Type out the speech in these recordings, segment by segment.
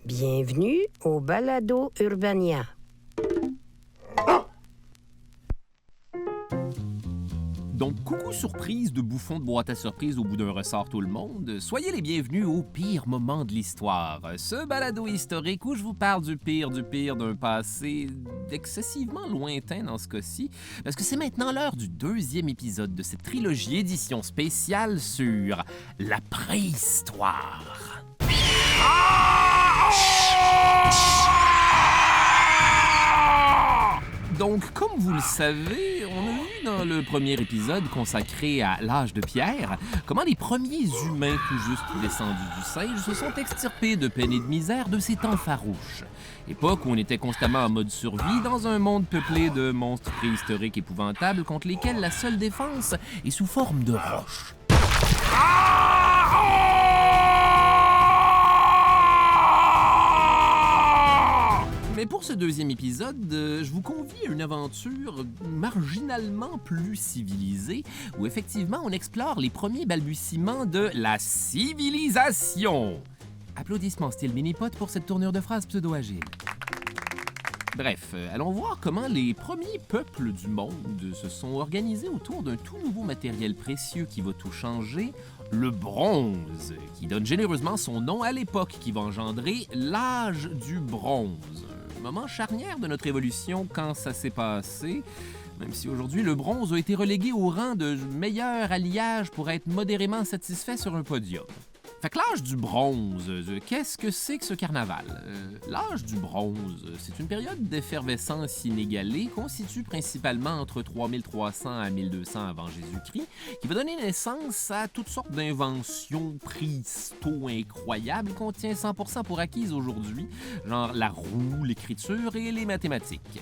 Bienvenue au Balado Urbania. Donc, coucou surprise de bouffon de boîte à surprise au bout d'un ressort tout le monde. Soyez les bienvenus au pire moment de l'histoire. Ce balado historique où je vous parle du pire d'un passé excessivement lointain dans ce cas-ci, parce que c'est maintenant l'heure du deuxième épisode de cette trilogie édition spéciale sur la préhistoire. Donc, comme vous le savez, on a vu dans le premier épisode consacré à l'âge de pierre comment les premiers humains tout juste descendus du singe se sont extirpés de peine et de misère de ces temps farouches. Époque où on était constamment en mode survie dans un monde peuplé de monstres préhistoriques épouvantables contre lesquels la seule défense est sous forme de roches. Mais pour ce deuxième épisode, je vous convie à une aventure marginalement plus civilisée, où effectivement on explore les premiers balbutiements de la civilisation. Applaudissements style mini-pot pour cette tournure de phrase pseudo-agile. Bref, allons voir comment les premiers peuples du monde se sont organisés autour d'un tout nouveau matériel précieux qui va tout changer, le bronze, qui donne généreusement son nom à l'époque qui va engendrer l'âge du bronze. Un moment charnière de notre évolution quand ça s'est passé, même si aujourd'hui le bronze a été relégué au rang de meilleur alliage pour être modérément satisfait sur un podium. Fait que l'âge du bronze, qu'est-ce que c'est que ce carnaval? L'âge du bronze, c'est une période d'effervescence inégalée constituée principalement entre 3300 à 1200 avant Jésus-Christ, qui va donner naissance à toutes sortes d'inventions incroyables qu'on tient 100% pour acquises aujourd'hui, genre la roue, l'écriture et les mathématiques.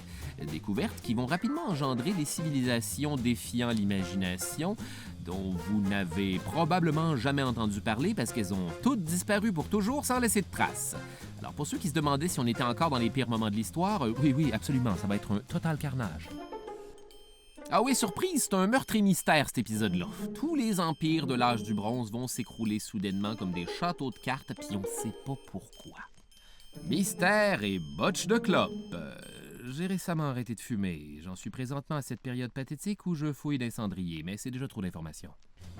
Découvertes qui vont rapidement engendrer des civilisations défiant l'imagination, dont vous n'avez probablement jamais entendu parler parce qu'elles ont toutes disparu pour toujours sans laisser de traces. Alors pour ceux qui se demandaient si on était encore dans les pires moments de l'histoire, oui, absolument, ça va être un total carnage. Ah oui, surprise, c'est un meurtre et mystère cet épisode-là. Tous les empires de l'âge du bronze vont s'écrouler soudainement comme des châteaux de cartes, puis on sait pas pourquoi. Mystère et botch de clope. J'ai récemment arrêté de fumer. J'en suis présentement à cette période pathétique où je fouille d'un cendrier, mais c'est déjà trop d'informations.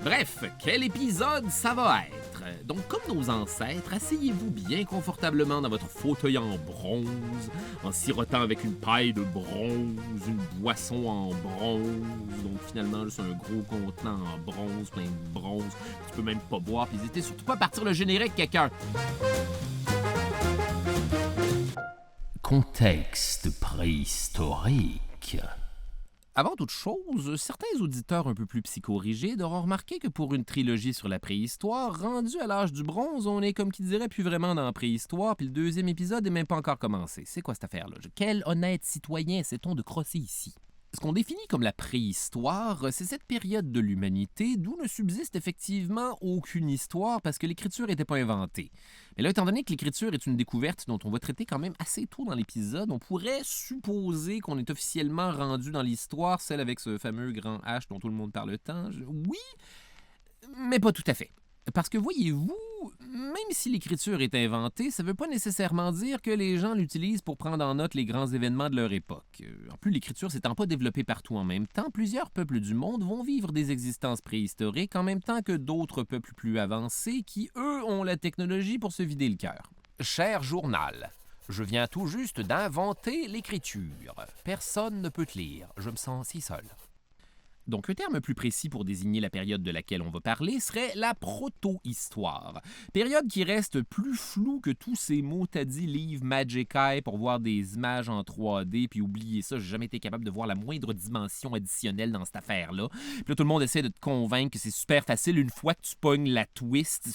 Bref, quel épisode ça va être? Donc, comme nos ancêtres, asseyez-vous bien confortablement dans votre fauteuil en bronze, en sirotant avec une paille de bronze, une boisson en bronze, donc finalement juste un gros contenant en bronze, plein de bronze, tu peux même pas boire, puis n'hésitez surtout pas à partir le générique, quelqu'un. Contexte préhistorique. Avant toute chose, certains auditeurs un peu plus psychorigides auront remarqué que pour une trilogie sur la préhistoire, rendue à l'âge du bronze, on est comme qui dirait plus vraiment dans la préhistoire, puis le deuxième épisode n'est même pas encore commencé. C'est quoi cette affaire-là? Quel honnête citoyen essaie-t-on de crosser ici? Ce qu'on définit comme la préhistoire, c'est cette période de l'humanité d'où ne subsiste effectivement aucune histoire parce que l'écriture n'était pas inventée. Mais là, étant donné que l'écriture est une découverte dont on va traiter quand même assez tôt dans l'épisode, on pourrait supposer qu'on est officiellement rendu dans l'histoire, celle avec ce fameux grand H dont tout le monde parle tant. Oui, mais pas tout à fait. Parce que voyez-vous, même si l'écriture est inventée, ça ne veut pas nécessairement dire que les gens l'utilisent pour prendre en note les grands événements de leur époque. En plus, l'écriture s'étant pas développée partout en même temps, plusieurs peuples du monde vont vivre des existences préhistoriques en même temps que d'autres peuples plus avancés qui, eux, ont la technologie pour se vider le cœur. Cher journal, je viens tout juste d'inventer l'écriture. Personne ne peut te lire. Je me sens si seul. Donc, un terme plus précis pour désigner la période de laquelle on va parler serait la proto-histoire. Période qui reste plus floue que tous ces mots-tadis livres Magic Eye pour voir des images en 3D, puis oubliez ça, j'ai jamais été capable de voir la moindre dimension additionnelle dans cette affaire-là. Puis là, tout le monde essaie de te convaincre que c'est super facile une fois que tu pognes la twist.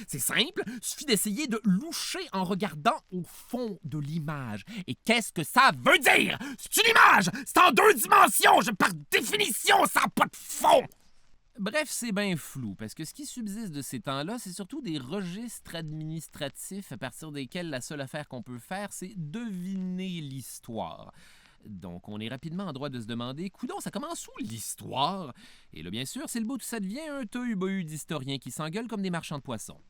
C'est simple, il suffit d'essayer de loucher en regardant au fond de l'image. Et qu'est-ce que ça veut dire? C'est une image! C'est en 2 dimensions! Par définition, ça n'a pas de fond! Bref, c'est bien flou, parce que ce qui subsiste de ces temps-là, c'est surtout des registres administratifs à partir desquels la seule affaire qu'on peut faire, c'est deviner l'histoire. Donc, on est rapidement en droit de se demander, coudonc, ça commence où l'histoire? Et là, bien sûr, c'est le bout où ça devient un tohu-bohu d'historiens qui s'engueulent comme des marchands de poissons.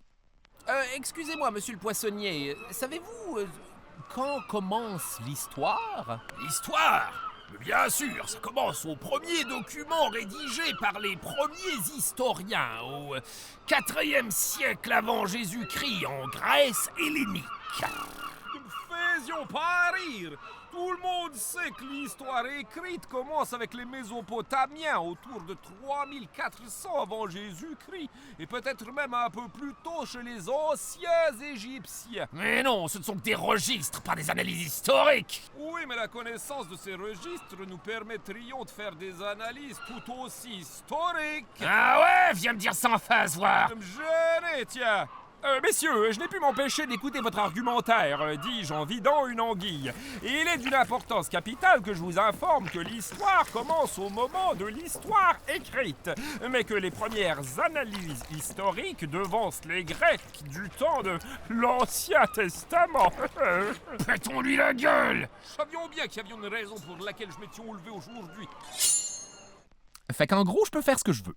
Excusez-moi, monsieur le poissonnier, savez-vous quand commence l'histoire? L'histoire? Bien sûr, ça commence au premier document rédigé par les premiers historiens au IVe siècle avant Jésus-Christ en Grèce hellénique. Ne me faisions pas rire. Tout le monde sait que l'histoire écrite commence avec les Mésopotamiens autour de 3400 avant Jésus-Christ et peut-être même un peu plus tôt chez les anciens Égyptiens. Mais non, ce ne sont que des registres, pas des analyses historiques. Oui, mais la connaissance de ces registres nous permettrions de faire des analyses tout aussi historiques. Ah ouais, viens me dire ça en face, voir. Me gêner, tiens. Messieurs, je n'ai pu m'empêcher d'écouter votre argumentaire, dis-je en vidant une anguille. Et il est d'une importance capitale que je vous informe que l'histoire commence au moment de l'histoire écrite, mais que les premières analyses historiques devancent les Grecs du temps de l'Ancien Testament. Pétons-lui la gueule. Savions bien qu'il y avait une raison pour laquelle je m'étais levé aujourd'hui. Fait qu'en gros, je peux faire ce que je veux.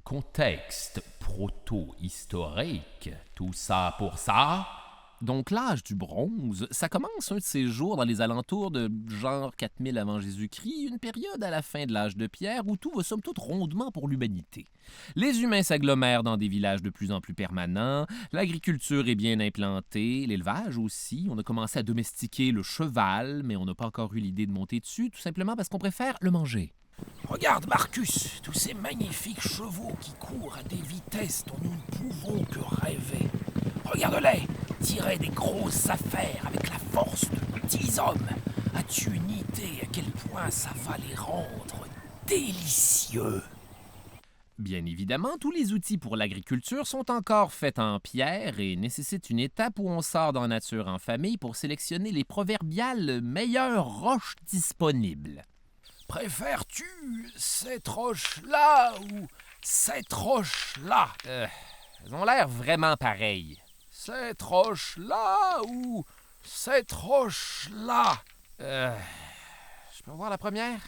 Contexte proto-historique, tout ça pour ça. Donc l'âge du bronze, ça commence un de ces jours dans les alentours de genre 4000 avant Jésus-Christ, une période à la fin de l'âge de pierre où tout va somme toute rondement pour l'humanité. Les humains s'agglomèrent dans des villages de plus en plus permanents, l'agriculture est bien implantée, l'élevage aussi, on a commencé à domestiquer le cheval, mais on n'a pas encore eu l'idée de monter dessus, tout simplement parce qu'on préfère le manger. Regarde, Marcus, tous ces magnifiques chevaux qui courent à des vitesses dont nous ne pouvons que rêver. Regarde-les, tirer des grosses affaires avec la force de 10 hommes. As-tu une idée à quel point ça va les rendre délicieux? Bien évidemment, tous les outils pour l'agriculture sont encore faits en pierre et nécessitent une étape où on sort dans la nature en famille pour sélectionner les proverbiales meilleures roches disponibles. Préfères-tu cette roche-là ou cette roche-là? Elles ont l'air vraiment pareilles. Cette roche-là ou cette roche-là? Je peux voir la première?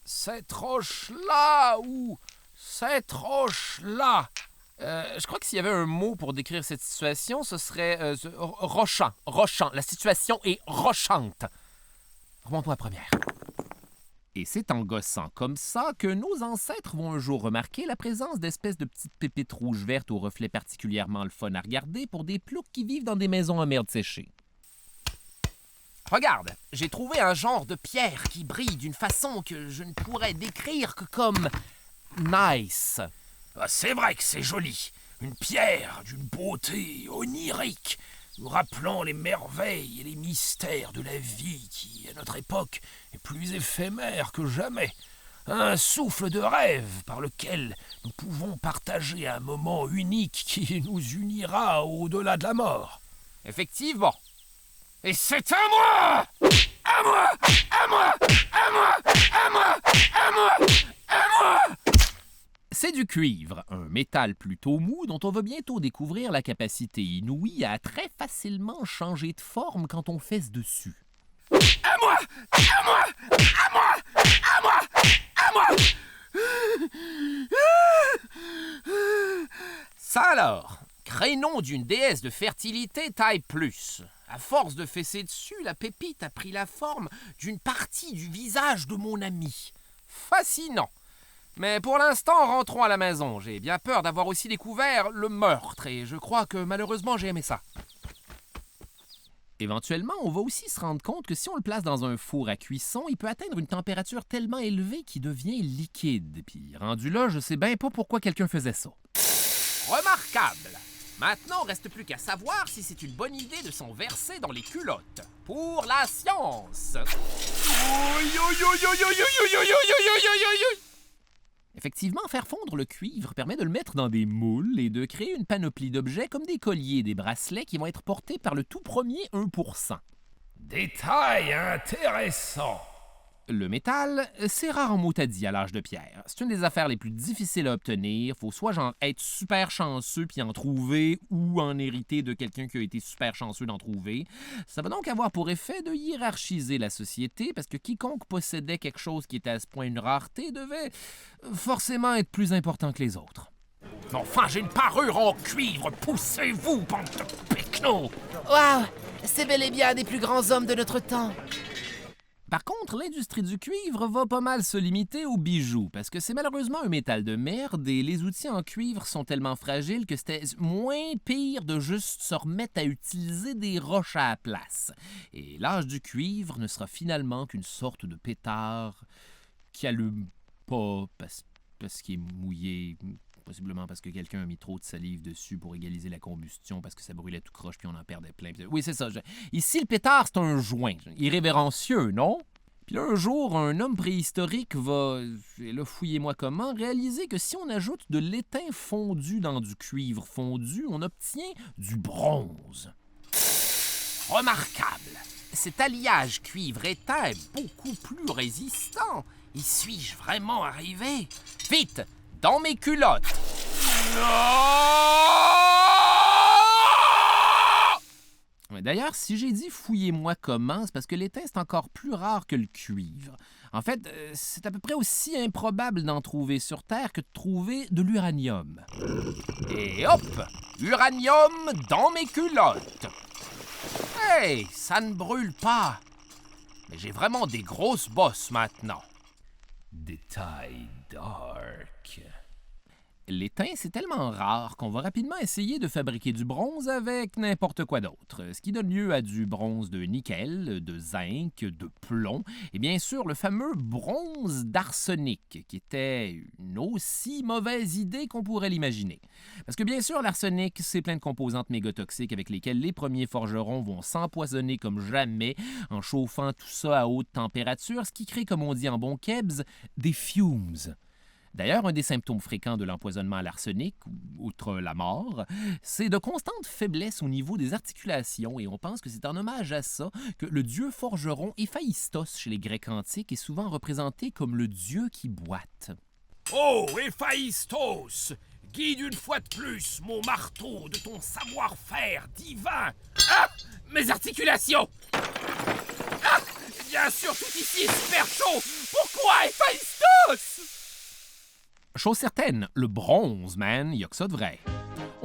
Cette roche-là ou cette roche-là? Je crois que s'il y avait un mot pour décrire cette situation, ce serait rochant. Rochant. La situation est rochante. Remonte-moi la première. Et c'est en gossant comme ça que nos ancêtres vont un jour remarquer la présence d'espèces de petites pépites rouges-vertes aux reflets particulièrement le fun à regarder pour des ploucs qui vivent dans des maisons en merde séchée. Regarde, j'ai trouvé un genre de pierre qui brille d'une façon que je ne pourrais décrire que comme nice. Ah, c'est vrai que c'est joli. Une pierre d'une beauté onirique, nous rappelant les merveilles et les mystères de la vie qui, à notre époque, est plus éphémère que jamais. Un souffle de rêve par lequel nous pouvons partager un moment unique qui nous unira au-delà de la mort. Effectivement. Et c'est à moi! À moi! À moi! À moi! À moi! À moi! À moi! C'est du cuivre, un métal plutôt mou dont on va bientôt découvrir la capacité inouïe à très facilement changer de forme quand on fesse dessus. À moi! À moi! À moi! À moi! À moi! Ça alors, crénom d'une déesse de fertilité taille plus. À force de fesser dessus, la pépite a pris la forme d'une partie du visage de mon ami. Fascinant. Mais pour l'instant, rentrons à la maison. J'ai bien peur d'avoir aussi découvert le meurtre et je crois que malheureusement j'ai aimé ça. Éventuellement, on va aussi se rendre compte que si on le place dans un four à cuisson, il peut atteindre une température tellement élevée qu'il devient liquide. Puis rendu là, je sais bien pas pourquoi quelqu'un faisait ça. Remarquable! Maintenant, il reste plus qu'à savoir si c'est une bonne idée de s'en verser dans les culottes. Pour la science! Effectivement, faire fondre le cuivre permet de le mettre dans des moules et de créer une panoplie d'objets comme des colliers et des bracelets qui vont être portés par le tout premier 1%. Détail intéressant. Le métal, c'est rare en mot-à-dit à l'âge de pierre. C'est une des affaires les plus difficiles à obtenir. Faut soit genre être super chanceux puis en trouver ou en hériter de quelqu'un qui a été super chanceux d'en trouver. Ça va donc avoir pour effet de hiérarchiser la société parce que quiconque possédait quelque chose qui était à ce point une rareté devait forcément être plus important que les autres. Mais enfin, j'ai une parure en cuivre. Poussez-vous, bande de péquenots. Waouh! C'est bel et bien un des plus grands hommes de notre temps. Par contre, l'industrie du cuivre va pas mal se limiter aux bijoux, parce que c'est malheureusement un métal de merde et les outils en cuivre sont tellement fragiles que c'était moins pire de juste se remettre à utiliser des roches à la place. Et l'âge du cuivre ne sera finalement qu'une sorte de pétard qui allume pas parce qu'il est mouillé, possiblement parce que quelqu'un a mis trop de salive dessus pour égaliser la combustion, parce que ça brûlait tout croche puis on en perdait plein. Oui, c'est ça. Ici, le pétard, c'est un joint. Irrévérencieux, non? Puis là, un jour, un homme préhistorique va, et là, fouillez-moi comment, réaliser que si on ajoute de l'étain fondu dans du cuivre fondu, on obtient du bronze. Remarquable. Cet alliage cuivre-étain est beaucoup plus résistant. Y suis-je vraiment arrivé? Vite! Dans mes culottes! D'ailleurs, si j'ai dit « fouillez-moi comment », c'est parce que l'étain, c'est encore plus rare que le cuivre. En fait, c'est à peu près aussi improbable d'en trouver sur Terre que de trouver de l'uranium. Et hop! Uranium dans mes culottes! Hey, ça ne brûle pas! Mais j'ai vraiment des grosses bosses maintenant. Détail dark. L'étain, c'est tellement rare qu'on va rapidement essayer de fabriquer du bronze avec n'importe quoi d'autre, ce qui donne lieu à du bronze de nickel, de zinc, de plomb, et bien sûr le fameux bronze d'arsenic, qui était une aussi mauvaise idée qu'on pourrait l'imaginer. Parce que bien sûr, l'arsenic, c'est plein de composantes mégotoxiques avec lesquelles les premiers forgerons vont s'empoisonner comme jamais en chauffant tout ça à haute température, ce qui crée, comme on dit en bon kebs, des fumes. D'ailleurs, un des symptômes fréquents de l'empoisonnement à l'arsenic, outre la mort, c'est de constantes faiblesses au niveau des articulations et on pense que c'est en hommage à ça que le dieu forgeron Héphaïstos chez les Grecs antiques est souvent représenté comme le dieu qui boite. Oh, Héphaïstos! Guide une fois de plus mon marteau de ton savoir-faire divin! Ah! Mes articulations! Ah! Bien sûr, tout ici est super chaud! Pourquoi Héphaïstos? Chose certaine, le bronze, man, y a que ça de vrai.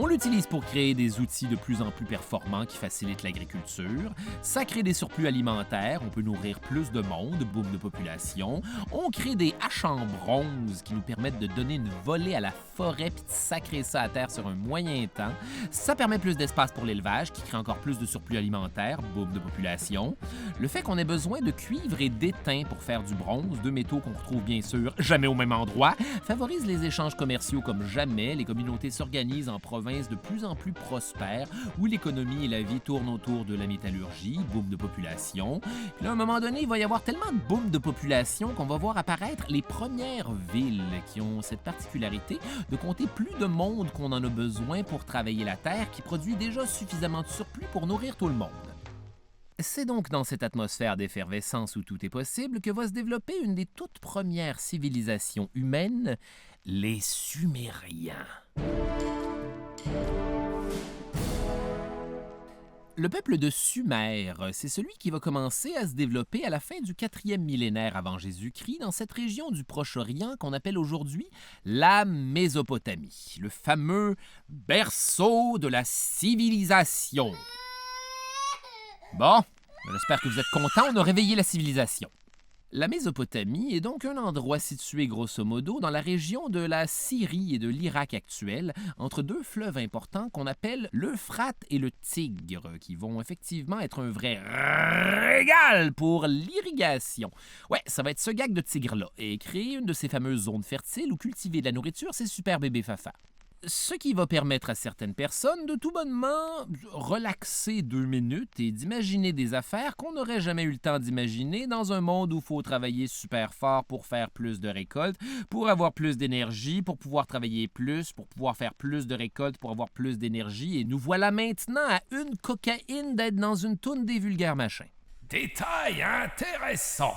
On l'utilise pour créer des outils de plus en plus performants qui facilitent l'agriculture. Ça crée des surplus alimentaires, on peut nourrir plus de monde, boom de population. On crée des haches en bronze qui nous permettent de donner une volée à la forêt puis de sacrer ça à terre sur un moyen temps. Ça permet plus d'espace pour l'élevage qui crée encore plus de surplus alimentaire, boom de population. Le fait qu'on ait besoin de cuivre et d'étain pour faire du bronze, deux métaux qu'on retrouve bien sûr jamais au même endroit, favorise les échanges commerciaux comme jamais. Les communautés s'organisent en provinces de plus en plus prospères, où l'économie et la vie tournent autour de la métallurgie, boom de population. Puis là, à un moment donné, il va y avoir tellement de boom de population qu'on va voir apparaître les premières villes qui ont cette particularité de compter plus de monde qu'on en a besoin pour travailler la terre, qui produit déjà suffisamment de surplus pour nourrir tout le monde. C'est donc dans cette atmosphère d'effervescence où tout est possible que va se développer une des toutes premières civilisations humaines, les Sumériens. Le peuple de Sumer, c'est celui qui va commencer à se développer à la fin du 4e millénaire avant Jésus-Christ dans cette région du Proche-Orient qu'on appelle aujourd'hui la Mésopotamie, le fameux berceau de la civilisation. Bon, j'espère que vous êtes contents, on a réveillé la civilisation. La Mésopotamie est donc un endroit situé grosso modo dans la région de la Syrie et de l'Irak actuel, entre deux fleuves importants qu'on appelle l'Euphrate et le Tigre, qui vont effectivement être un vrai régal pour l'irrigation. Ouais, ça va être ce gag de tigre-là, et créer une de ces fameuses zones fertiles où cultiver de la nourriture, c'est super bébé fafa. Ce qui va permettre à certaines personnes de tout bonnement relaxer 2 minutes et d'imaginer des affaires qu'on n'aurait jamais eu le temps d'imaginer dans un monde où il faut travailler super fort pour faire plus de récoltes, pour avoir plus d'énergie, pour pouvoir travailler plus, pour pouvoir faire plus de récoltes, pour avoir plus d'énergie. Et nous voilà maintenant à une cocaïne d'être dans une toune des vulgaires machins. Détail intéressant.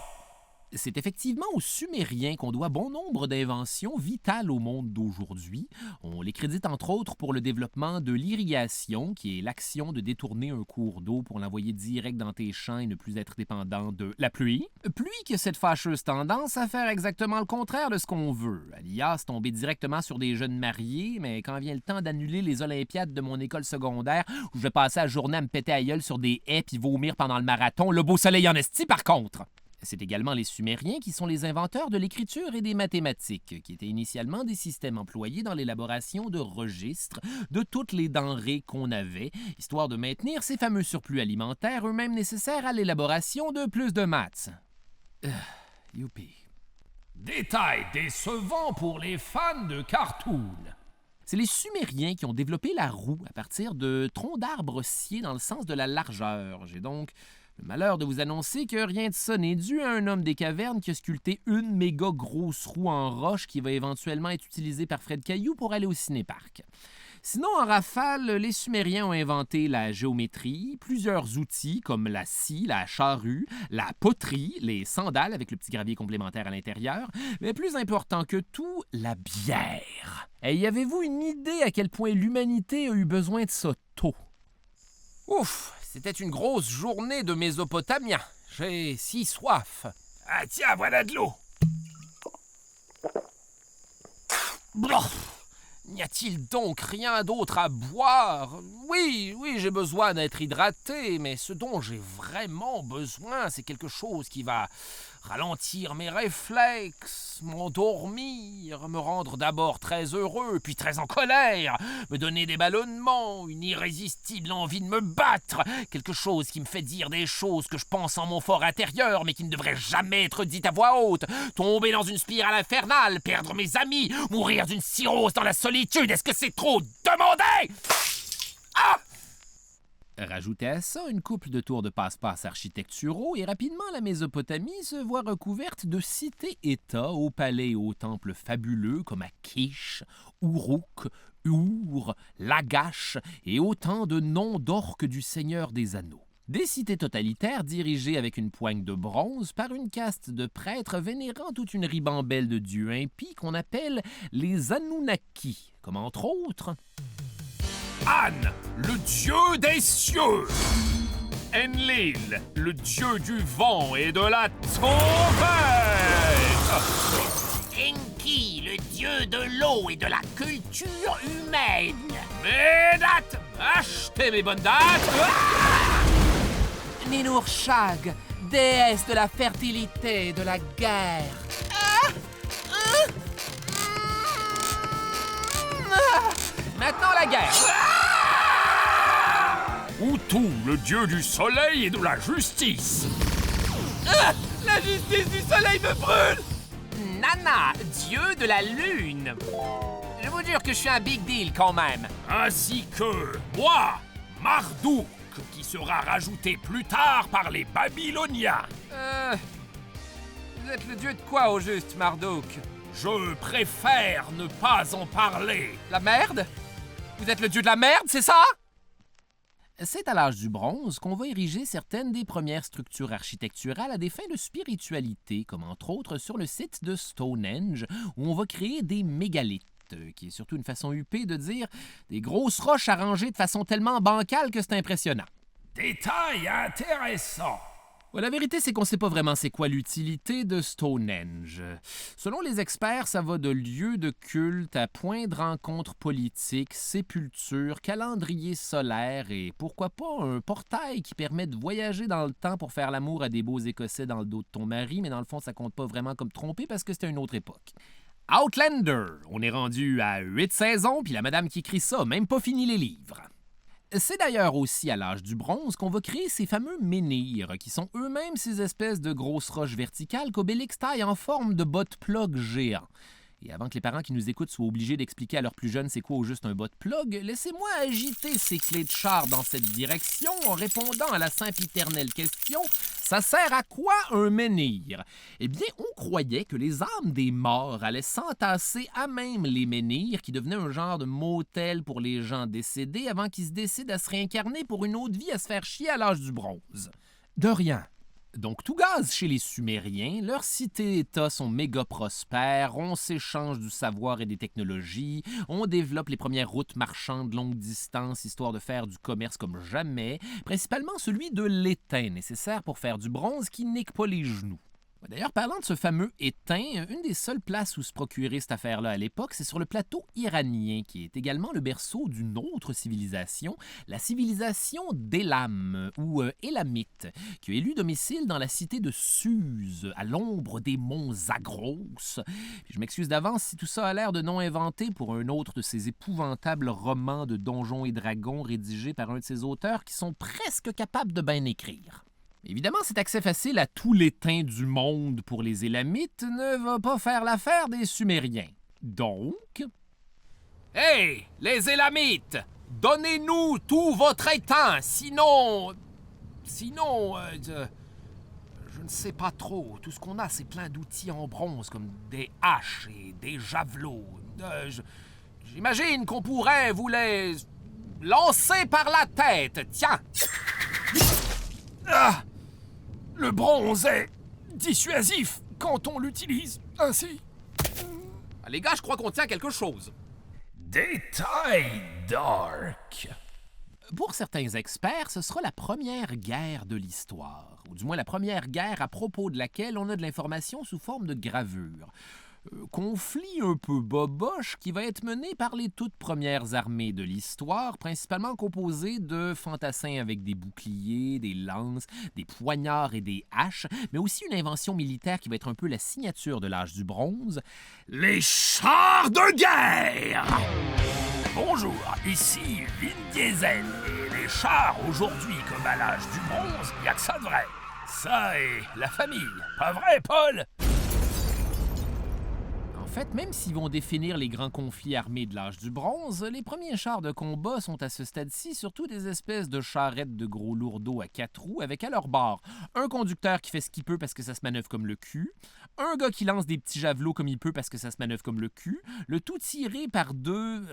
C'est effectivement aux Sumériens qu'on doit bon nombre d'inventions vitales au monde d'aujourd'hui. On les crédite entre autres pour le développement de l'irrigation, qui est l'action de détourner un cours d'eau pour l'envoyer direct dans tes champs et ne plus être dépendant de la pluie. Pluie qui a cette fâcheuse tendance à faire exactement le contraire de ce qu'on veut. Alias, tomber directement sur des jeunes mariés, mais quand vient le temps d'annuler les Olympiades de mon école secondaire, où je vais passer la journée à me péter à gueule sur des haies puis vomir pendant le marathon, le beau soleil en esti par contre. C'est également les Sumériens qui sont les inventeurs de l'écriture et des mathématiques, qui étaient initialement des systèmes employés dans l'élaboration de registres de toutes les denrées qu'on avait, histoire de maintenir ces fameux surplus alimentaires eux-mêmes nécessaires à l'élaboration de plus de maths. Youpi. Détail décevant pour les fans de cartoon. C'est les Sumériens qui ont développé la roue à partir de troncs d'arbres sciés dans le sens de la largeur. J'ai donc le malheur de vous annoncer que rien de ça n'est dû à un homme des cavernes qui a sculpté une méga grosse roue en roche qui va éventuellement être utilisée par Fred Caillou pour aller au cinéparc. Sinon, en rafale, les Sumériens ont inventé la géométrie, plusieurs outils comme la scie, la charrue, la poterie, les sandales avec le petit gravier complémentaire à l'intérieur, mais plus important que tout, la bière. Et avez-vous une idée à quel point l'humanité a eu besoin de ça tôt? Ouf, c'était une grosse journée de Mésopotamien. J'ai si soif. Ah tiens, voilà de l'eau. N'y a-t-il donc rien d'autre à boire? Oui, j'ai besoin d'être hydraté, mais ce dont j'ai vraiment besoin, c'est quelque chose qui va ralentir mes réflexes, m'endormir, me rendre d'abord très heureux, puis très en colère, me donner des ballonnements, une irrésistible envie de me battre, quelque chose qui me fait dire des choses que je pense en mon fort intérieur, mais qui ne devraient jamais être dites à voix haute, tomber dans une spirale infernale, perdre mes amis, mourir d'une cirrhose dans la solitude. Est-ce que c'est trop demandé? Ah! Rajoutez à ça une couple de tours de passe-passe architecturaux et rapidement la Mésopotamie se voit recouverte de cités-États aux palais et aux temples fabuleux comme à Kish, Uruk, Ur, Lagash et autant de noms d'orques du Seigneur des Anneaux. Des cités totalitaires dirigées avec une poigne de bronze par une caste de prêtres vénérant toute une ribambelle de dieux impies qu'on appelle les Anunnaki, comme entre autres Anne, le dieu des cieux. Enlil, le dieu du vent et de la tempête. Enki, le dieu de l'eau et de la culture humaine. Mes dates, achetez mes bonnes dates. Ninurshag, déesse de la fertilité et de la guerre. maintenant la guerre. Utu, le dieu du soleil et de la justice. La justice du soleil me brûle! Nana, dieu de la lune. Je vous jure que je suis un big deal quand même. Ainsi que moi, Marduk, qui sera rajouté plus tard par les Babyloniens. Vous êtes le dieu de quoi au juste, Marduk? Je préfère ne pas en parler. La merde? Vous êtes le dieu de la merde, c'est ça? C'est à l'âge du bronze qu'on va ériger certaines des premières structures architecturales à des fins de spiritualité, comme entre autres sur le site de Stonehenge, où on va créer des mégalithes, qui est surtout une façon huppée de dire des grosses roches arrangées de façon tellement bancale que c'est impressionnant. Détail intéressant. La vérité, c'est qu'on ne sait pas vraiment c'est quoi l'utilité de Stonehenge. Selon les experts, ça va de lieu de culte à point de rencontre politique, sépulture, calendrier solaire et pourquoi pas un portail qui permet de voyager dans le temps pour faire l'amour à des beaux Écossais dans le dos de ton mari, mais dans le fond, ça compte pas vraiment comme tromper parce que c'était une autre époque. Outlander, on est rendu à 8 saisons, puis la madame qui écrit ça a même pas fini les livres. C'est d'ailleurs aussi à l'âge du bronze qu'on va créer ces fameux menhirs, qui sont eux-mêmes ces espèces de grosses roches verticales qu'Obélix taille en forme de bot-plug géant. Et avant que les parents qui nous écoutent soient obligés d'expliquer à leurs plus jeunes c'est quoi au juste un bot-plug, laissez-moi agiter ces clés de char dans cette direction en répondant à la sempiternelle question « Ça sert à quoi un menhir? » Eh bien, on croyait que les âmes des morts allaient s'entasser à même les menhirs qui devenaient un genre de motel pour les gens décédés avant qu'ils se décident à se réincarner pour une autre vie à se faire chier à l'âge du bronze. De rien. Donc, tout gaz chez les Sumériens, leurs cités-États sont méga prospères, on s'échange du savoir et des technologies, on développe les premières routes marchandes longue distance histoire de faire du commerce comme jamais, principalement celui de l'étain nécessaire pour faire du bronze qui nique pas les genoux. D'ailleurs, parlant de ce fameux étain, une des seules places où se procurer cette affaire-là à l'époque, c'est sur le plateau iranien, qui est également le berceau d'une autre civilisation, la civilisation d'Élam, ou Élamite, qui a élu domicile dans la cité de Suse, à l'ombre des monts Zagros. Puis je m'excuse d'avance si tout ça a l'air de non inventé pour un autre de ces épouvantables romans de donjons et dragons rédigés par un de ces auteurs qui sont presque capables de bien écrire. Évidemment, cet accès facile à tous les teints du monde pour les Élamites ne va pas faire l'affaire des Sumériens. Donc... Hey, les Élamites! Donnez-nous tout votre étain, sinon... je ne sais pas trop. Tout ce qu'on a, c'est plein d'outils en bronze, comme des haches et des javelots. J'imagine qu'on pourrait vous les lancer par la tête. Tiens! Ah! Le bronze est dissuasif quand on l'utilise ainsi. Ah, les gars, je crois qu'on tient quelque chose. Détail dark. Pour certains experts, ce sera la première guerre de l'histoire, ou du moins la première guerre à propos de laquelle on a de l'information sous forme de gravure. Conflit un peu boboche qui va être mené par les toutes premières armées de l'histoire, principalement composées de fantassins avec des boucliers, des lances, des poignards et des haches, mais aussi une invention militaire qui va être un peu la signature de l'âge du bronze. Les chars de guerre! Bonjour, ici Vin Diesel. Et les chars aujourd'hui comme à l'âge du bronze, y a que ça de vrai. Ça et la famille, pas vrai, Paul? En fait, même s'ils vont définir les grands conflits armés de l'âge du bronze, les premiers chars de combat sont à ce stade-ci surtout des espèces de charrettes de gros lourdeaux à 4 roues avec à leur bord un conducteur qui fait ce qu'il peut parce que ça se manœuvre comme le cul, un gars qui lance des petits javelots comme il peut parce que ça se manœuvre comme le cul, le tout tiré par deux...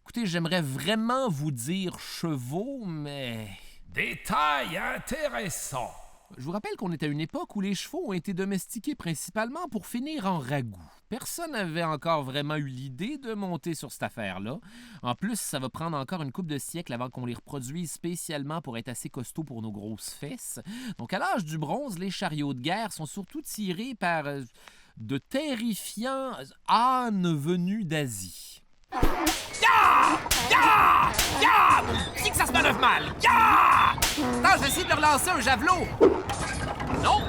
Écoutez, j'aimerais vraiment vous dire chevaux, mais... Détail intéressant. Je vous rappelle qu'on est à une époque où les chevaux ont été domestiqués principalement pour finir en ragoût. Personne n'avait encore vraiment eu l'idée de monter sur cette affaire-là. En plus, ça va prendre encore une couple de siècles avant qu'on les reproduise spécialement pour être assez costauds pour nos grosses fesses. Donc, à l'âge du bronze, les chariots de guerre sont surtout tirés par de terrifiants ânes venus d'Asie. Ya! Ya! Ya! Dis que ça se manœuvre mal! Ya! Attends, je vais essayer de leur lancer un javelot! Non!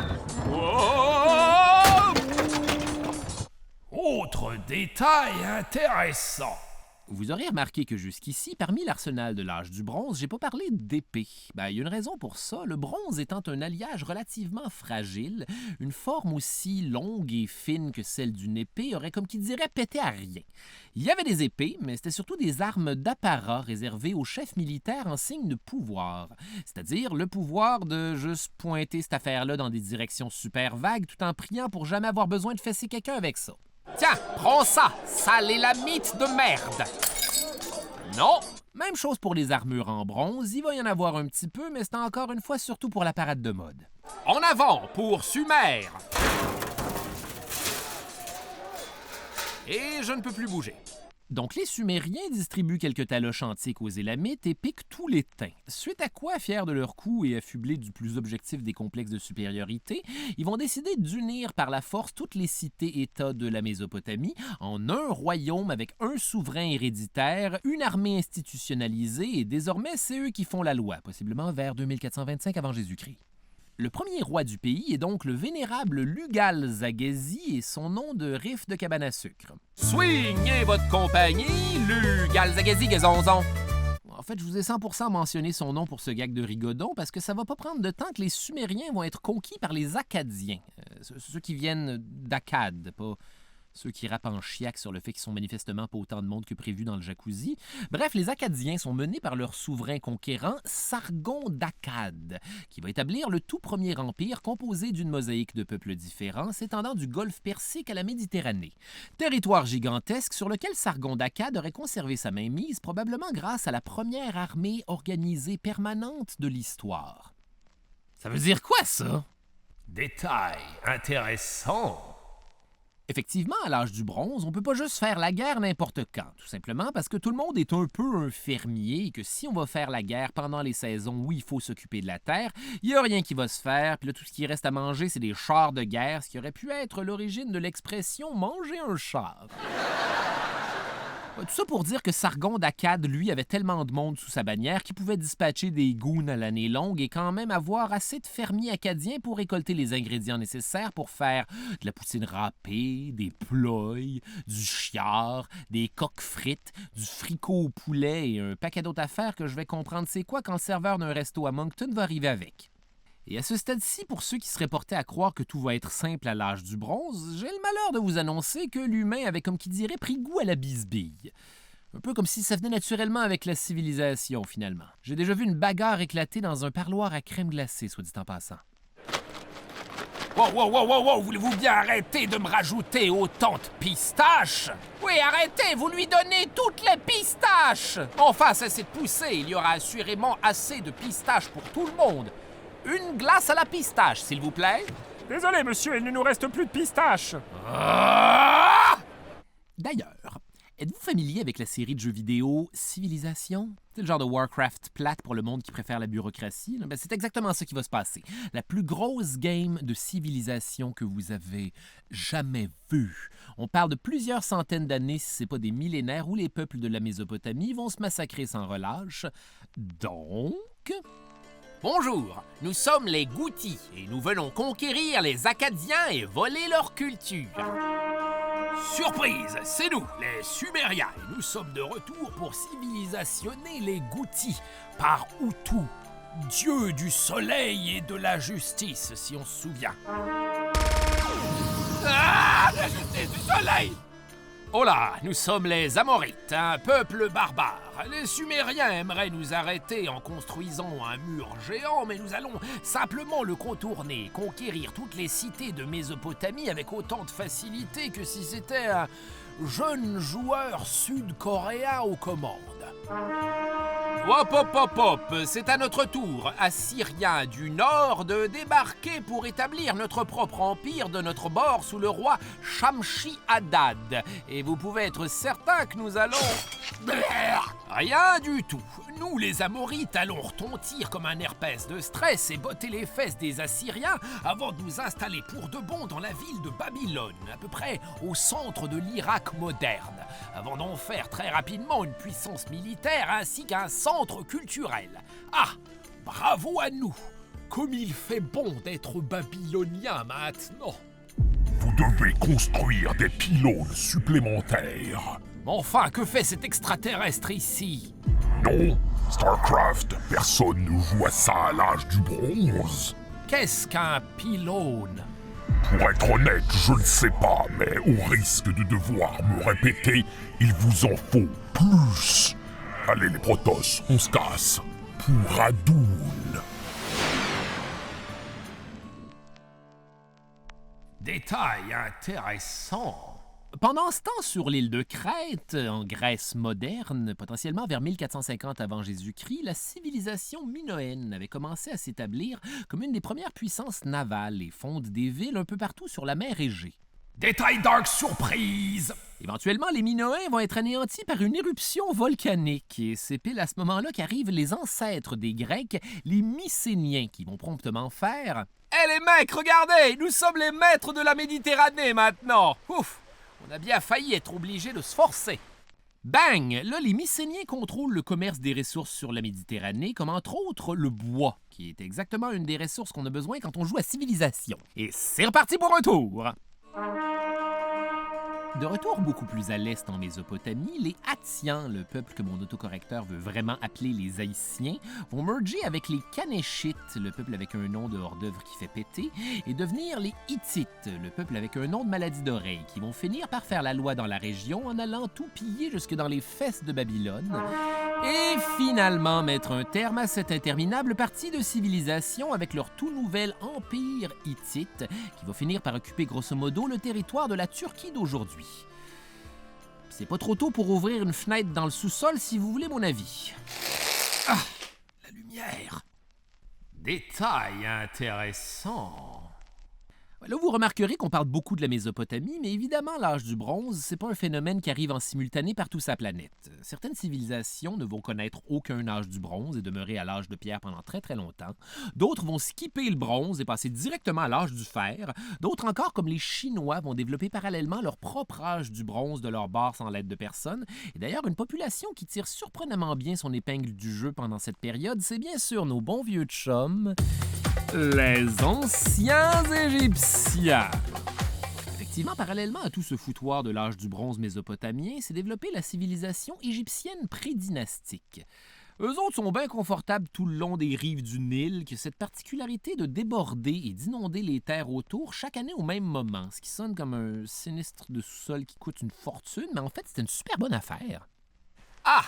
Autre détail intéressant. Vous aurez remarqué que jusqu'ici, parmi l'arsenal de l'âge du bronze, j'ai pas parlé d'épée. Il y a une raison pour ça. Le bronze étant un alliage relativement fragile, une forme aussi longue et fine que celle d'une épée aurait, comme qui dirait, pété à rien. Il y avait des épées, mais c'était surtout des armes d'apparat réservées aux chefs militaires en signe de pouvoir. C'est-à-dire le pouvoir de juste pointer cette affaire-là dans des directions super vagues tout en priant pour jamais avoir besoin de fesser quelqu'un avec ça. Tiens, prends ça, sale élamite de merde! Non! Même chose pour les armures en bronze, il va y en avoir un petit peu, mais c'est encore une fois surtout pour la parade de mode. En avant pour Sumer! Et je ne peux plus bouger. Donc, les Sumériens distribuent quelques taloches antiques aux Élamites et piquent tous les teints. Suite à quoi, fiers de leur coup et affublés du plus objectif des complexes de supériorité, ils vont décider d'unir par la force toutes les cités-États de la Mésopotamie en un royaume avec un souverain héréditaire, une armée institutionnalisée et désormais, c'est eux qui font la loi, possiblement vers 2425 avant Jésus-Christ. Le premier roi du pays est donc le vénérable Lugal Zaghezi et son nom de riff de cabane à sucre. Swingez votre compagnie, Lugal Zaghezi Gazonzon! En fait, je vous ai 100% mentionné son nom pour ce gag de rigodon parce que ça va pas prendre de temps que les Sumériens vont être conquis par les Akkadiens. Ceux qui viennent d'Akkad, pas ceux qui rappent en chiac sur le fait qu'ils sont manifestement pas autant de monde que prévu dans le jacuzzi. Bref, les Akkadiens sont menés par leur souverain conquérant, Sargon d'Akkad, qui va établir le tout premier empire composé d'une mosaïque de peuples différents s'étendant du golfe Persique à la Méditerranée. Territoire gigantesque sur lequel Sargon d'Akkad aurait conservé sa mainmise, probablement grâce à la première armée organisée permanente de l'histoire. Ça veut dire quoi, ça? Détail intéressant. Effectivement, à l'âge du bronze, on peut pas juste faire la guerre n'importe quand, tout simplement parce que tout le monde est un peu un fermier et que si on va faire la guerre pendant les saisons où il faut s'occuper de la terre, il y a rien qui va se faire, puis là, tout ce qui reste à manger, c'est des chars de guerre, ce qui aurait pu être l'origine de l'expression « manger un char ». Tout ça pour dire que Sargon d'Akkad, lui, avait tellement de monde sous sa bannière qu'il pouvait dispatcher des goons à l'année longue et quand même avoir assez de fermiers acadiens pour récolter les ingrédients nécessaires pour faire de la poutine râpée, des ploys, du chiard, des coques frites, du fricot au poulet et un paquet d'autres affaires que je vais comprendre c'est quoi quand le serveur d'un resto à Moncton va arriver avec. Et à ce stade-ci, pour ceux qui seraient portés à croire que tout va être simple à l'âge du bronze, j'ai le malheur de vous annoncer que l'humain avait, comme qui dirait, pris goût à la bisbille. Un peu comme si ça venait naturellement avec la civilisation, finalement. J'ai déjà vu une bagarre éclater dans un parloir à crème glacée, soit dit en passant. Wow, voulez-vous bien arrêter de me rajouter autant de pistaches? Oui, arrêtez, vous lui donnez toutes les pistaches! Enfin, cessez de pousser, il y aura assurément assez de pistaches pour tout le monde. Une glace à la pistache, s'il vous plaît. Désolé, monsieur, il ne nous reste plus de pistaches. D'ailleurs, êtes-vous familier avec la série de jeux vidéo Civilisation? C'est le genre de Warcraft plate pour le monde qui préfère la bureaucratie. Ben, c'est exactement ça qui va se passer. La plus grosse game de civilisation que vous avez jamais vue. On parle de plusieurs centaines d'années, si ce n'est pas des millénaires, où les peuples de la Mésopotamie vont se massacrer sans relâche. Donc... Bonjour, nous sommes les Goutis et nous venons conquérir les Acadiens et voler leur culture. Surprise, c'est nous, les Sumériens, et nous sommes de retour pour civilisationner les Goutis par Utu, dieu du soleil et de la justice, si on se souvient. Ah, la justice du soleil! Oh là, nous sommes les Amorites, un peuple barbare. Les Sumériens aimeraient nous arrêter en construisant un mur géant, mais nous allons simplement le contourner, conquérir toutes les cités de Mésopotamie avec autant de facilité que si c'était un jeune joueur sud-coréen aux commandes. Hop, c'est à notre tour, Assyriens du Nord, de débarquer pour établir notre propre empire de notre bord sous le roi Shamshi-Adad. Et vous pouvez être certain que nous allons... Rien du tout. Nous, les Amorites, allons retentir comme un herpès de stress et botter les fesses des Assyriens avant de nous installer pour de bon dans la ville de Babylone, à peu près au centre de l'Irak moderne, avant d'en faire très rapidement une puissance militaire ainsi qu'un centre culturel. Ah, bravo à nous! Comme il fait bon d'être babylonien maintenant! Vous devez construire des pylônes supplémentaires. Enfin, que fait cet extraterrestre ici? Non, StarCraft, personne ne joue à ça à l'âge du bronze. Qu'est-ce qu'un pylône? Pour être honnête, je ne sais pas, mais au risque de devoir me répéter, il vous en faut plus. Allez les Protoss, on se casse. Pour Adoul. Détail intéressant. Pendant ce temps, sur l'île de Crète, en Grèce moderne, potentiellement vers 1450 avant Jésus-Christ, la civilisation minoenne avait commencé à s'établir comme une des premières puissances navales et fonde des villes un peu partout sur la mer Égée. Détail dark surprise! Éventuellement, les Minoens vont être anéantis par une éruption volcanique et c'est pile à ce moment-là qu'arrivent les ancêtres des Grecs, les Mycéniens, qui vont promptement faire « Hé les mecs, regardez, nous sommes les maîtres de la Méditerranée maintenant! Ouf! On a bien failli être obligé de se forcer. » Bang! Là, les Mycéniens contrôlent le commerce des ressources sur la Méditerranée, comme entre autres le bois, qui est exactement une des ressources qu'on a besoin quand on joue à Civilisation. Et c'est reparti pour un tour! De retour beaucoup plus à l'est en Mésopotamie, les Hattiens, le peuple que mon autocorrecteur veut vraiment appeler les Haïtiens, vont merger avec les Kanéchites, le peuple avec un nom de hors-d'œuvre qui fait péter, et devenir les Hittites, le peuple avec un nom de maladie d'oreille, qui vont finir par faire la loi dans la région en allant tout piller jusque dans les fesses de Babylone, et finalement mettre un terme à cette interminable partie de civilisation avec leur tout nouvel empire hittite, qui va finir par occuper grosso modo le territoire de la Turquie d'aujourd'hui. C'est pas trop tôt pour ouvrir une fenêtre dans le sous-sol si vous voulez mon avis. Ah, la lumière! Détail intéressant. Là, vous remarquerez qu'on parle beaucoup de la Mésopotamie, mais évidemment, l'âge du bronze, c'est pas un phénomène qui arrive en simultané partout sur la planète. Certaines civilisations ne vont connaître aucun âge du bronze et demeurer à l'âge de pierre pendant très très longtemps. D'autres vont skipper le bronze et passer directement à l'âge du fer. D'autres encore, comme les Chinois, vont développer parallèlement leur propre âge du bronze de leur bord sans l'aide de personne. Et d'ailleurs, une population qui tire surprenamment bien son épingle du jeu pendant cette période, c'est bien sûr nos bons vieux chums, les anciens Égyptiens. Effectivement, parallèlement à tout ce foutoir de l'âge du bronze mésopotamien, s'est développée la civilisation égyptienne prédynastique. Eux autres sont bien confortables tout le long des rives du Nil, qui a cette particularité de déborder et d'inonder les terres autour chaque année au même moment, ce qui sonne comme un sinistre de sous-sol qui coûte une fortune, mais en fait, c'est une super bonne affaire. Ah!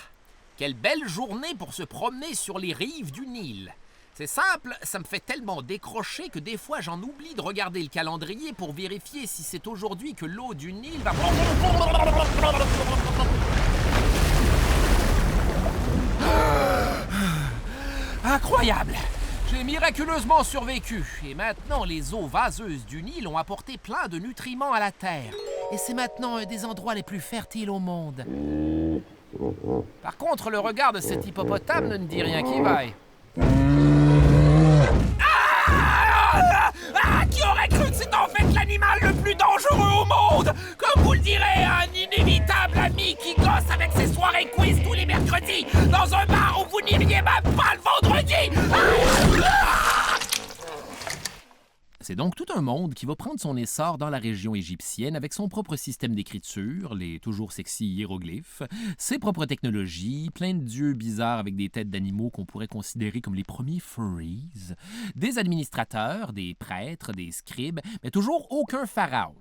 Quelle belle journée pour se promener sur les rives du Nil. C'est simple, ça me fait tellement décrocher que des fois j'en oublie de regarder le calendrier pour vérifier si c'est aujourd'hui que l'eau du Nil va... Incroyable! J'ai miraculeusement survécu et maintenant les eaux vaseuses du Nil ont apporté plein de nutriments à la terre. Et c'est maintenant un des endroits les plus fertiles au monde. Par contre, le regard de cet hippopotame ne dit rien qui vaille. Qui aurait cru que c'est en fait l'animal le plus dangereux au monde? Comme vous le direz, un inévitable ami qui gosse avec ses soirées quiz tous les mercredis dans un bar où vous n'iriez même pas le vendredi. C'est donc tout un monde qui va prendre son essor dans la région égyptienne avec son propre système d'écriture, les toujours sexy hiéroglyphes, ses propres technologies, plein de dieux bizarres avec des têtes d'animaux qu'on pourrait considérer comme les premiers furries, des administrateurs, des prêtres, des scribes, mais toujours aucun pharaon.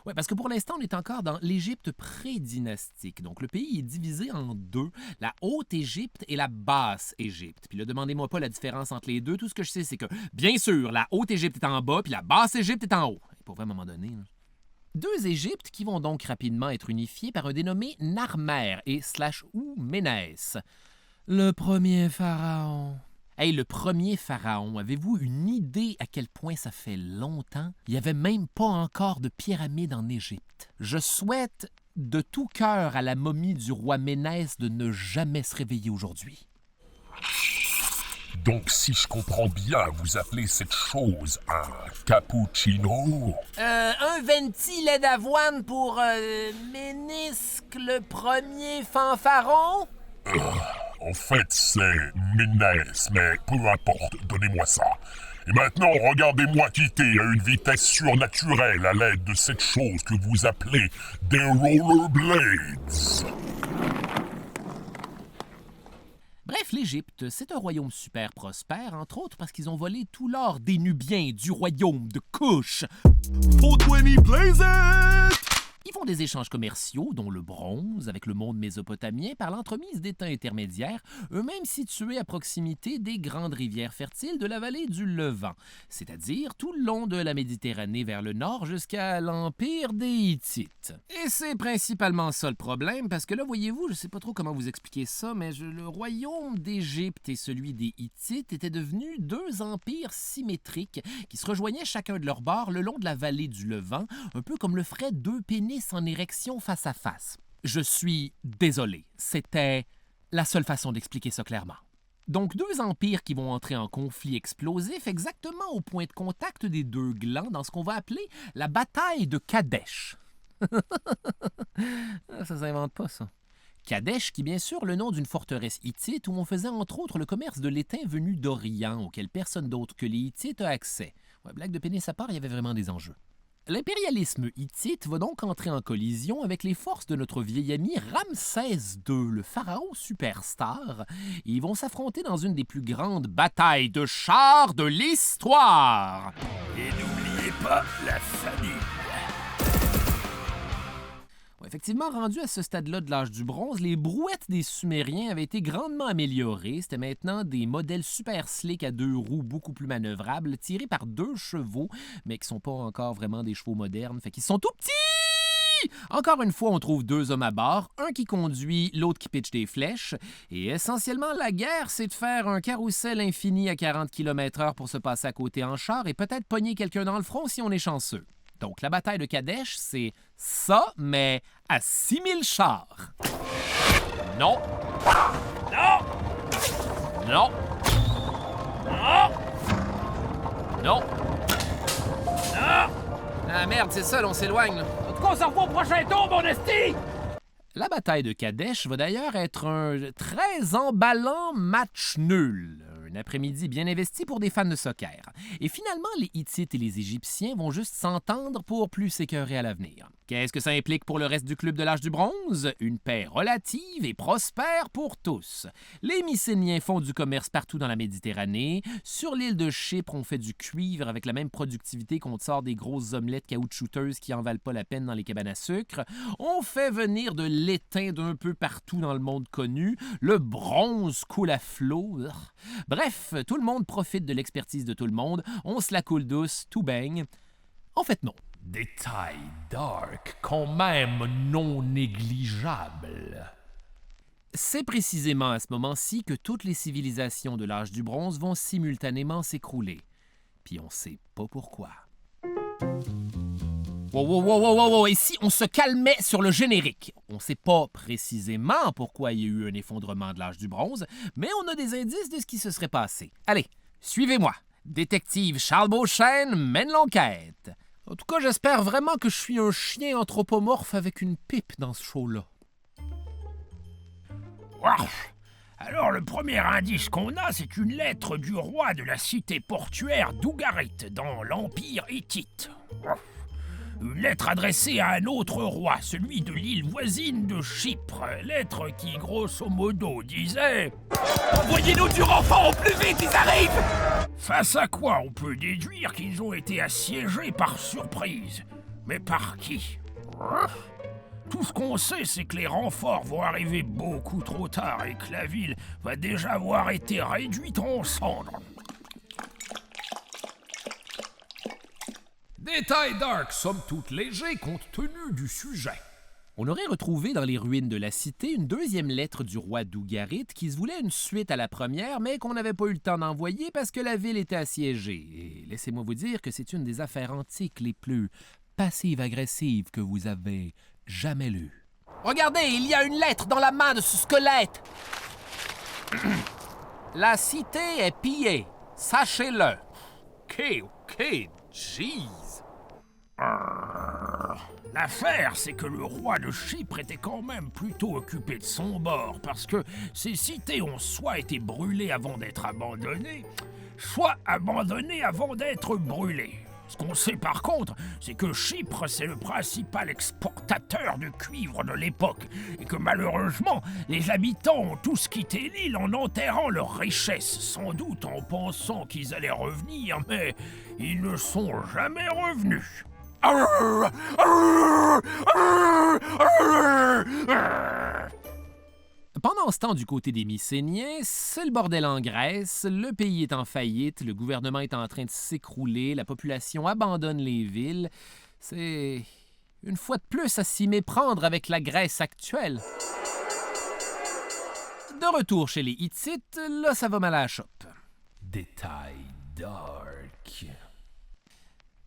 Oui, parce que pour l'instant, on est encore dans l'Égypte pré-dynastique. Donc, le pays est divisé en deux, la Haute-Égypte et la Basse-Égypte. Puis là, demandez-moi pas la différence entre les deux. Tout ce que je sais, c'est que, bien sûr, la Haute-Égypte est en bas, puis la Basse-Égypte est en haut. Pour vrai, à un moment donné... Là. Deux Égyptes qui vont donc rapidement être unifiés par un dénommé Narmer et / Ménès. Le premier pharaon... Hey, le premier pharaon, avez-vous une idée à quel point ça fait longtemps? Il n'y avait même pas encore de pyramide en Égypte. Je souhaite de tout cœur à la momie du roi Ménès de ne jamais se réveiller aujourd'hui. Donc, si je comprends bien, vous appelez cette chose un cappuccino? Un venti lait d'avoine pour Ménisque le premier fanfaron? En fait, c'est Ménès, mais peu importe, donnez-moi ça. Et maintenant, regardez-moi quitter à une vitesse surnaturelle à l'aide de cette chose que vous appelez des rollerblades. Bref, l'Égypte, c'est un royaume super prospère, entre autres parce qu'ils ont volé tout l'or des Nubiens du royaume de Kush. 420 Blaze It! Ils font des échanges commerciaux, dont le bronze, avec le monde mésopotamien, par l'entremise d'États intermédiaires, eux-mêmes situés à proximité des grandes rivières fertiles de la vallée du Levant, c'est-à-dire tout le long de la Méditerranée vers le nord jusqu'à l'Empire des Hittites. Et c'est principalement ça le problème, parce que là, voyez-vous, je sais pas trop comment vous expliquer ça, mais le royaume d'Égypte et celui des Hittites étaient devenus deux empires symétriques qui se rejoignaient chacun de leur bord le long de la vallée du Levant, un peu comme le feraient deux pénis en érection face à face. Je suis désolé, c'était la seule façon d'expliquer ça clairement. Donc, deux empires qui vont entrer en conflit explosif exactement au point de contact des deux glands dans ce qu'on va appeler la bataille de Kadesh. Ça s'invente pas, ça. Kadesh, qui est bien sûr le nom d'une forteresse hittite où on faisait entre autres le commerce de l'étain venu d'Orient, auquel personne d'autre que les Hittites a accès. Ouais, blague de pénis à part, il y avait vraiment des enjeux. L'impérialisme hittite va donc entrer en collision avec les forces de notre vieil ami Ramsès II, le pharaon superstar, et ils vont s'affronter dans une des plus grandes batailles de chars de l'histoire. Et n'oubliez pas la famille. Effectivement, rendu à ce stade-là de l'âge du bronze, les brouettes des Sumériens avaient été grandement améliorées. C'était maintenant des modèles super slick à deux roues beaucoup plus manœuvrables, tirés par deux chevaux, mais qui sont pas encore vraiment des chevaux modernes, fait qu'ils sont tout petits! Encore une fois, on trouve 2 hommes à bord, un qui conduit, l'autre qui pitche des flèches. Et essentiellement, la guerre, c'est de faire un carrousel infini à 40 km/h pour se passer à côté en char et peut-être pogner quelqu'un dans le front si on est chanceux. Donc, la bataille de Kadesh, c'est ça, mais à 6000 chars. Non. Non! Non. Non! Non. Non! Ah merde, c'est ça, là, on s'éloigne. Là. En tout cas, on s'en revoit au prochain tour, mon esti! La bataille de Kadesh va d'ailleurs être un très emballant match nul. Un après-midi bien investi pour des fans de soccer. Et finalement, les Hittites et les Égyptiens vont juste s'entendre pour plus s'écœurer à l'avenir. Qu'est-ce que ça implique pour le reste du club de l'âge du bronze? Une paix relative et prospère pour tous. Les Mycéniens font du commerce partout dans la Méditerranée. Sur l'île de Chypre, on fait du cuivre avec la même productivité qu'on te sort des grosses omelettes caoutchouteuses qui en valent pas la peine dans les cabanes à sucre. On fait venir de l'étain d'un peu partout dans le monde connu. Le bronze coule à flot. Bref, tout le monde profite de l'expertise de tout le monde. On se la coule douce, tout baigne. En fait, non. Détail dark, quand même non négligeable. C'est précisément à ce moment-ci que toutes les civilisations de l'âge du bronze vont simultanément s'écrouler. Puis on sait pas pourquoi. Wow, et si on se calmait sur le générique? On sait pas précisément pourquoi il y a eu un effondrement de l'âge du bronze, mais on a des indices de ce qui se serait passé. Allez, suivez-moi. Détective Charles Beauchesne mène l'enquête. En tout cas, j'espère vraiment que je suis un chien anthropomorphe avec une pipe dans ce show-là. Wow. Alors, le premier indice qu'on a, c'est une lettre du roi de la cité portuaire d'Ougarit, dans l'Empire hittite. Wow. Une lettre adressée à un autre roi, celui de l'île voisine de Chypre. Lettre qui, grosso modo, disait « Envoyez-nous du renfort au plus vite, ils arrivent !» Face à quoi on peut déduire qu'ils ont été assiégés par surprise. Mais par qui? Tout ce qu'on sait, c'est que les renforts vont arriver beaucoup trop tard et que la ville va déjà avoir été réduite en cendres. Détail dark, somme toute léger compte tenu du sujet. On aurait retrouvé dans les ruines de la cité une deuxième lettre du roi d'Ougarit qui se voulait une suite à la première, mais qu'on n'avait pas eu le temps d'envoyer parce que la ville était assiégée. Et laissez-moi vous dire que c'est une des affaires antiques les plus passives-agressives que vous avez jamais lues. Regardez, il y a une lettre dans la main de ce squelette. La cité est pillée, sachez-le. Ok, jeez. L'affaire, c'est que le roi de Chypre était quand même plutôt occupé de son bord, parce que ces cités ont soit été brûlées avant d'être abandonnées, soit abandonnées avant d'être brûlées. Ce qu'on sait par contre, c'est que Chypre, c'est le principal exportateur de cuivre de l'époque, et que malheureusement, les habitants ont tous quitté l'île en enterrant leurs richesses, sans doute en pensant qu'ils allaient revenir, mais ils ne sont jamais revenus. Pendant ce temps, du côté des Mycéniens, c'est le bordel en Grèce, le pays est en faillite, le gouvernement est en train de s'écrouler, la population abandonne les villes. C'est une fois de plus à s'y méprendre avec la Grèce actuelle. De retour chez les Hittites, là ça va mal à la chope. Détail dark.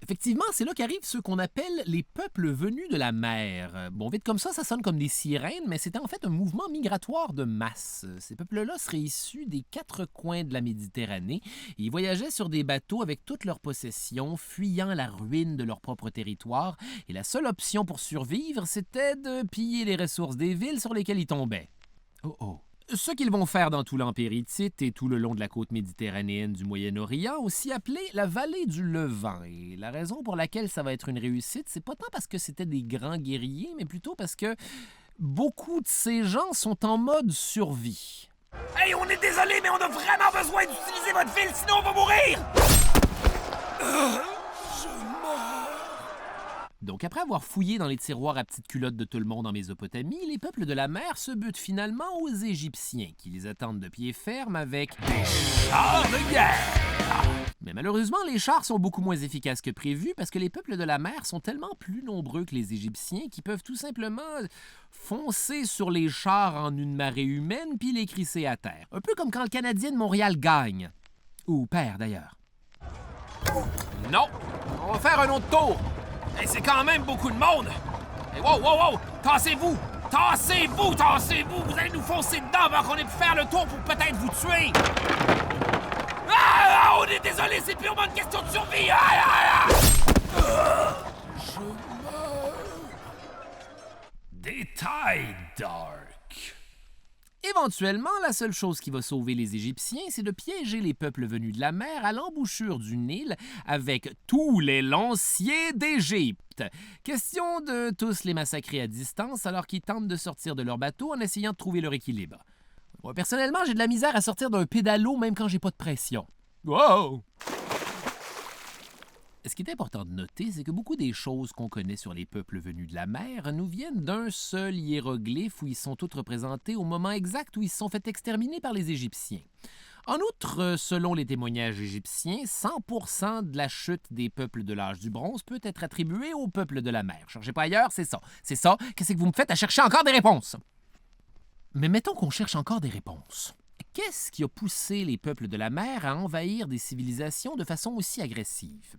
Effectivement, c'est là qu'arrivent ceux qu'on appelle les peuples venus de la mer. Bon, vite comme ça sonne comme des sirènes, mais c'était en fait un mouvement migratoire de masse. Ces peuples-là seraient issus des 4 coins de la Méditerranée. Ils voyageaient sur des bateaux avec toutes leurs possessions, fuyant la ruine de leur propre territoire. Et la seule option pour survivre, c'était de piller les ressources des villes sur lesquelles ils tombaient. Oh. Ce qu'ils vont faire dans tout l'Empire hittite et tout le long de la côte méditerranéenne du Moyen-Orient, aussi appelée la vallée du Levant. Et la raison pour laquelle ça va être une réussite, c'est pas tant parce que c'était des grands guerriers, mais plutôt parce que beaucoup de ces gens sont en mode survie. Hey, on est désolé, mais on a vraiment besoin d'utiliser votre ville, sinon on va mourir! Donc, après avoir fouillé dans les tiroirs à petites culottes de tout le monde en Mésopotamie, les peuples de la mer se butent finalement aux Égyptiens, qui les attendent de pied ferme avec des chars de guerre. Mais malheureusement, les chars sont beaucoup moins efficaces que prévu parce que les peuples de la mer sont tellement plus nombreux que les Égyptiens qui peuvent tout simplement foncer sur les chars en une marée humaine puis les crisser à terre. Un peu comme quand le Canadien de Montréal gagne. Ou perd, d'ailleurs. Non! On va faire un autre tour! Et c'est quand même beaucoup de monde! Hey, wow, wow, wow! Tassez-vous! Tassez-vous! Tassez-vous! Vous allez nous foncer dedans avant qu'on ait pu faire le tour pour peut-être vous tuer! Ah! On est désolé, c'est purement une question de survie! Détail dark. Éventuellement, la seule chose qui va sauver les Égyptiens, c'est de piéger les peuples venus de la mer à l'embouchure du Nil avec tous les lanciers d'Égypte. Question de tous les massacrer à distance alors qu'ils tentent de sortir de leur bateau en essayant de trouver leur équilibre. Moi, personnellement, j'ai de la misère à sortir d'un pédalo même quand j'ai pas de pression. Wow! Ce qui est important de noter, c'est que beaucoup des choses qu'on connaît sur les peuples venus de la mer nous viennent d'un seul hiéroglyphe où ils sont tous représentés au moment exact où ils se sont fait exterminer par les Égyptiens. En outre, selon les témoignages égyptiens, 100% de la chute des peuples de l'âge du bronze peut être attribuée aux peuples de la mer. Cherchez pas ailleurs, c'est ça. C'est ça. Qu'est-ce que vous me faites à chercher encore des réponses? Mais mettons qu'on cherche encore des réponses. Qu'est-ce qui a poussé les peuples de la mer à envahir des civilisations de façon aussi agressive?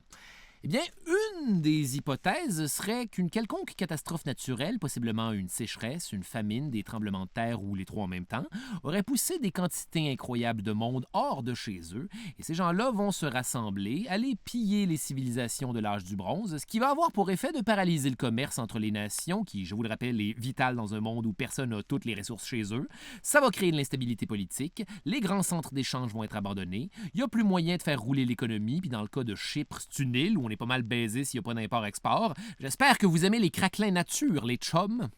Eh bien, une des hypothèses serait qu'une quelconque catastrophe naturelle, possiblement une sécheresse, une famine, des tremblements de terre ou les trois en même temps, aurait poussé des quantités incroyables de monde hors de chez eux, et ces gens-là vont se rassembler, aller piller les civilisations de l'âge du bronze, ce qui va avoir pour effet de paralyser le commerce entre les nations, qui, je vous le rappelle, est vital dans un monde où personne n'a toutes les ressources chez eux. Ça va créer de l'instabilité politique, les grands centres d'échange vont être abandonnés, il n'y a plus moyen de faire rouler l'économie, puis dans le cas de Chypre, c'est une île où on est pas mal baisé s'il n'y a pas d'import-export. J'espère que vous aimez les craquelins nature, les chums.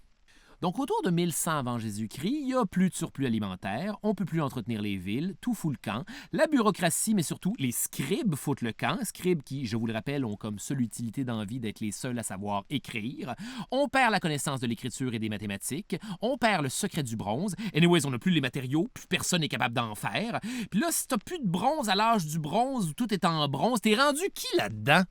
Donc, autour de 1100 avant Jésus-Christ, il n'y a plus de surplus alimentaire, on ne peut plus entretenir les villes, tout fout le camp. La bureaucratie, mais surtout les scribes foutent le camp. Scribes qui, je vous le rappelle, ont comme seule utilité d'envie d'être les seuls à savoir écrire. On perd la connaissance de l'écriture et des mathématiques. On perd le secret du bronze. Anyways, on n'a plus les matériaux, plus personne n'est capable d'en faire. Puis là, si t'as plus de bronze à l'âge du bronze où tout est en bronze, t'es rendu qui là-dedans?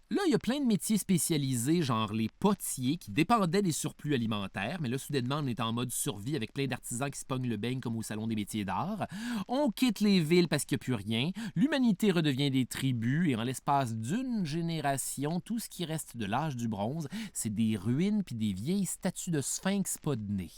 Là, il y a plein de métiers spécialisés, genre les potiers, qui dépendaient des surplus alimentaires, mais là, soudainement, on est en mode survie avec plein d'artisans qui se pognent le beigne comme au Salon des métiers d'art. On quitte les villes parce qu'il n'y a plus rien. L'humanité redevient des tribus, et en l'espace d'une génération, tout ce qui reste de l'âge du bronze, c'est des ruines puis des vieilles statues de sphinx pas de nez.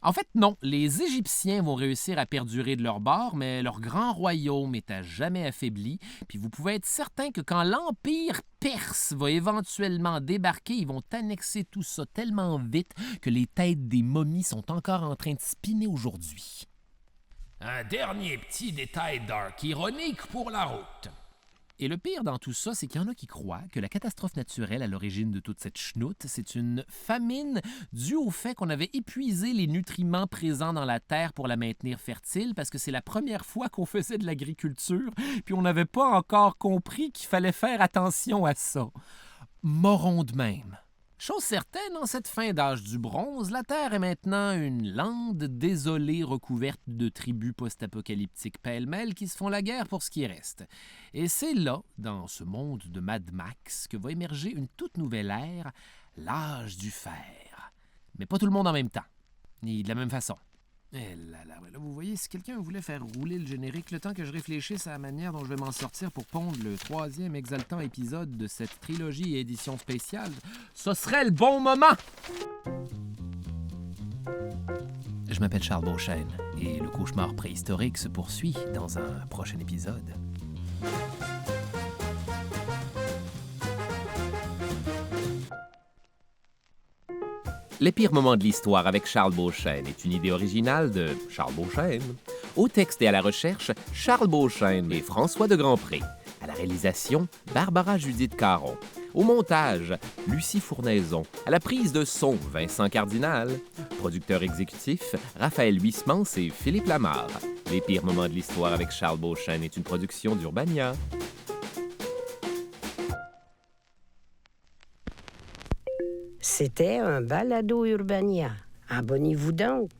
En fait, non, les Égyptiens vont réussir à perdurer de leur bord, mais leur grand royaume est à jamais affaibli, puis vous pouvez être certain que quand l'Empire perse va éventuellement débarquer, ils vont annexer tout ça tellement vite que les têtes des momies sont encore en train de spinner aujourd'hui. Un dernier petit détail dark ironique pour la route. Et le pire dans tout ça, c'est qu'il y en a qui croient que la catastrophe naturelle à l'origine de toute cette chenoute, c'est une famine due au fait qu'on avait épuisé les nutriments présents dans la terre pour la maintenir fertile parce que c'est la première fois qu'on faisait de l'agriculture, puis on n'avait pas encore compris qu'il fallait faire attention à ça. Moron de même. Chose certaine, en cette fin d'âge du bronze, la Terre est maintenant une lande désolée recouverte de tribus post-apocalyptiques pêle-mêle qui se font la guerre pour ce qui reste. Et c'est là, dans ce monde de Mad Max, que va émerger une toute nouvelle ère, l'âge du fer. Mais pas tout le monde en même temps, ni de la même façon. Et là, vous voyez, si quelqu'un voulait faire rouler le générique, le temps que je réfléchisse à la manière dont je vais m'en sortir pour pondre le 3e exaltant épisode de cette trilogie et édition spéciale, ce serait le bon moment! Je m'appelle Charles Beauchesne et le cauchemar préhistorique se poursuit dans un prochain épisode. Les pires moments de l'histoire avec Charles Beauchesne est une idée originale de Charles Beauchesne. Au texte et à la recherche, Charles Beauchesne et François de Grandpré. À la réalisation, Barbara Judith Caron. Au montage, Lucie Fournaison. À la prise de son, Vincent Cardinal. Producteur exécutif, Raphaël Huismans et Philippe Lamarre. Les pires moments de l'histoire avec Charles Beauchesne est une production d'Urbania. C'était un balado Urbania. Abonnez-vous donc.